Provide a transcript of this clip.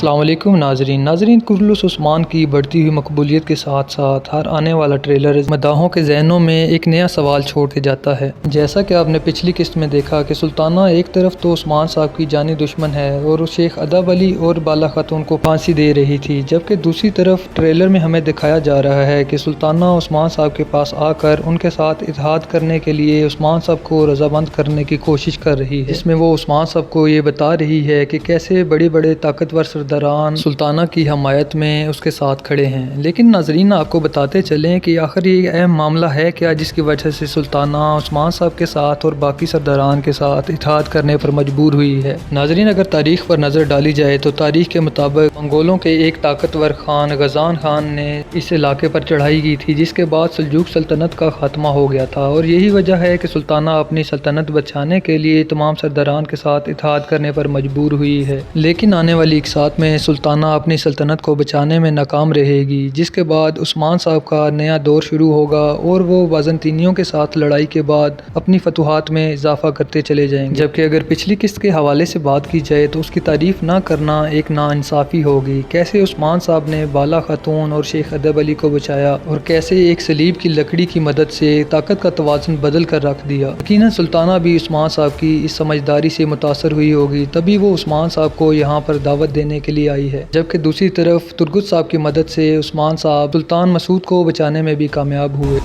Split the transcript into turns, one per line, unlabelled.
السلام علیکم ناظرین کرولوس عثمان کی بڑھتی ہوئی مقبولیت کے ساتھ ساتھ ہر آنے والا ٹریلر مداحوں کے ذہنوں میں ایک نیا سوال چھوڑ کے جاتا ہے۔ جیسا کہ آپ نے پچھلی قسط میں دیکھا کہ سلطانہ ایک طرف تو عثمان صاحب کی جانی دشمن ہے اور شیخ ادب علی اور بالا خاتون کو پھانسی دے رہی تھی، جبکہ دوسری طرف ٹریلر میں ہمیں دکھایا جا رہا ہے کہ سلطانہ عثمان صاحب کے پاس آ کر ان کے ساتھ اتحاد کرنے کے لیے عثمان صاحب کو رضامند کرنے کی کوشش کر رہی ہے، جس میں وہ عثمان صاحب کو یہ بتا رہی ہے کہ کیسے بڑے بڑے طاقتور سرداران سلطانہ کی حمایت میں اس کے ساتھ کھڑے ہیں۔ لیکن ناظرین آپ کو بتاتے چلیں کہ آخر یہ اہم معاملہ ہے کیا جس کی وجہ سے سلطانہ عثمان صاحب کے ساتھ اور باقی سرداران کے ساتھ اتحاد کرنے پر مجبور ہوئی ہے۔ ناظرین اگر تاریخ پر نظر ڈالی جائے تو تاریخ کے مطابق منگولوں کے ایک طاقتور خان غزان خان نے اس علاقے پر چڑھائی کی تھی، جس کے بعد سلجوق سلطنت کا خاتمہ ہو گیا تھا، اور یہی وجہ ہے کہ سلطانہ اپنی سلطنت بچانے کے لیے تمام سرداران کے ساتھ اتحاد کرنے پر مجبور ہوئی ہے۔ لیکن آنے والی اقساط میں سلطانہ اپنی سلطنت کو بچانے میں ناکام رہے گی، جس کے بعد عثمان صاحب کا نیا دور شروع ہوگا اور وہ بازنطینیوں کے ساتھ لڑائی کے بعد اپنی فتوحات میں اضافہ کرتے چلے جائیں گے۔ جبکہ اگر پچھلی قسط کے حوالے سے بات کی جائے تو اس کی تعریف نہ کرنا ایک ناانصافی ہوگی۔ کیسے عثمان صاحب نے بالا خاتون اور شیخ ادب علی کو بچایا اور کیسے ایک صلیب کی لکڑی کی مدد سے طاقت کا توازن بدل کر رکھ دیا۔ یقیناً سلطانہ بھی عثمان صاحب کی اس سمجھداری سے متاثر ہوئی ہوگی، تبھی وہ عثمان صاحب کو یہاں پر دعوت دینے کے لیے آئی ہے، جبکہ دوسری طرف ترگت صاحب کی مدد سے عثمان صاحب سلطان مسعود کو بچانے میں بھی کامیاب ہوئے۔